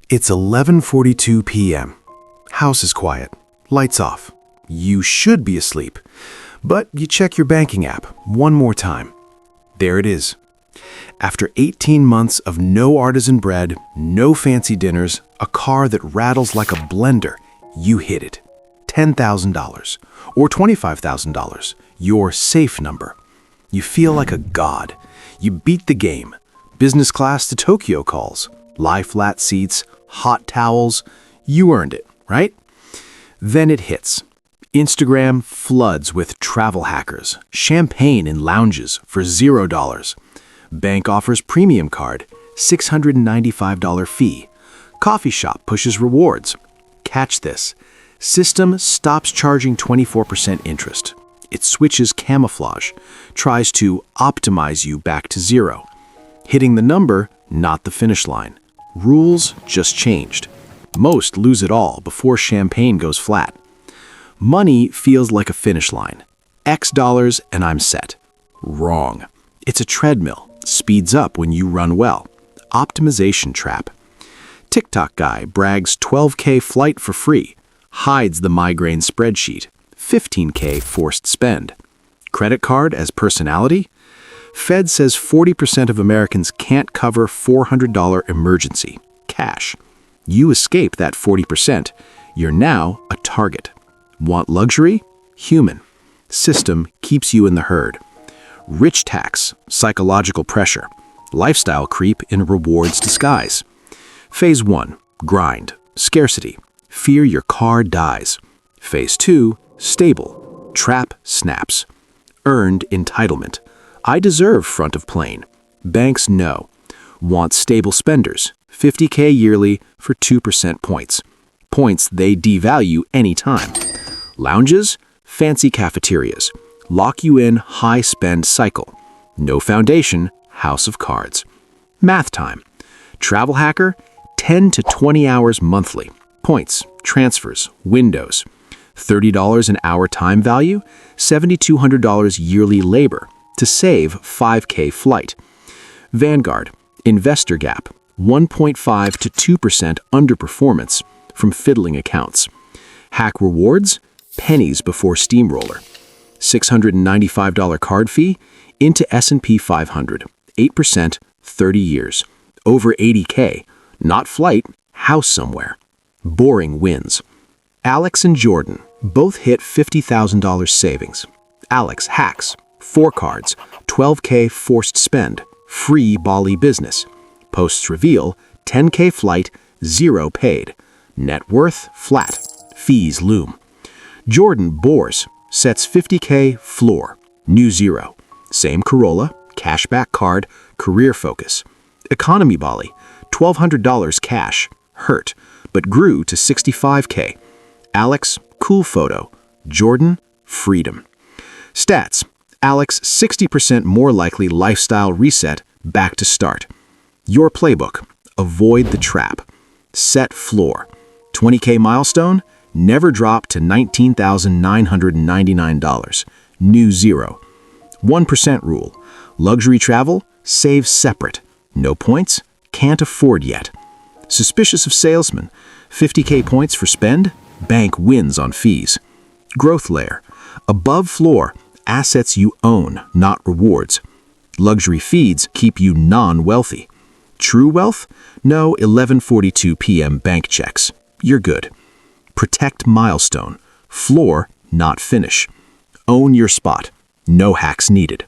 It's 11:42 p.m. House is quiet. Lights off. You should be asleep. But you check your banking app one more time. There it is. After 18 months of no artisan bread, no fancy dinners, a car that rattles like a blender, you hit it. $10,000 or $25,000, your safe number. You feel like a god. You beat the game. Business class to Tokyo calls, lie flat seats, hot towels. You earned it, right? Then it hits. Instagram floods with travel hackers, champagne in lounges for $0. Bank offers premium card, $695 fee. Coffee shop pushes rewards. Catch this. System stops charging 24% interest. It switches camouflage, tries to optimize you back to zero. Hitting the number, not the finish line. Rules just changed. Most lose it all before champagne goes flat. Money feels like a finish line. X dollars and I'm set. Wrong. It's a treadmill. Speeds up when you run well. Optimization trap. TikTok guy brags 12K flight for free. Hides the migraine spreadsheet. 15K forced spend. Credit card as personality? Fed says 40% of Americans can't cover $400 emergency. Cash. You escape that 40%. You're now a target. Want luxury? Human. System keeps you in the herd. Rich tax, psychological pressure. Lifestyle creep in rewards disguise. Phase 1, grind, scarcity. Fear your car dies. Phase 2, stable, trap snaps. Earned entitlement. I deserve front of plane. Banks know. Want stable spenders. 50K yearly for 2% points. Points they devalue anytime. Lounges, fancy cafeterias. Lock you in high spend cycle. No foundation, house of cards. Math time. Travel hacker, 10 to 20 hours monthly. Points, transfers, windows. $30 an hour time value, $7,200 yearly labor to save 5K flight. Vanguard, investor gap, 1.5 to 2% underperformance from fiddling accounts. Hack rewards, pennies before steamroller. $695 card fee into S&P 500, 8%, 30 years. Over 80K, not flight, house somewhere. Boring wins. Alex and Jordan both hit $50,000 savings. Alex hacks, 4 cards, 12K forced spend, free Bali business. Posts reveal 10K flight, 0 paid. Net worth flat, fees loom. Jordan bores, sets 50K floor, new zero. Same Corolla, cashback card, career focus. Economy Bali, $1,200 cash, hurt, but grew to 65K. Alex, cool photo. Jordan, freedom. Stats, Alex 60% more likely lifestyle reset, back to start. Your playbook, avoid the trap. Set floor. 20K milestone, never drop to $19,999. New zero. 1% rule. Luxury travel, save separate. No points, can't afford yet. Suspicious of salesman, 50K points for spend, bank wins on fees. Growth layer. Above floor, assets you own, not rewards. Luxury feeds keep you non-wealthy. True wealth? No 11:42 p.m. bank checks. You're good. Protect milestone. Floor, not finish. Own your spot. No hacks needed.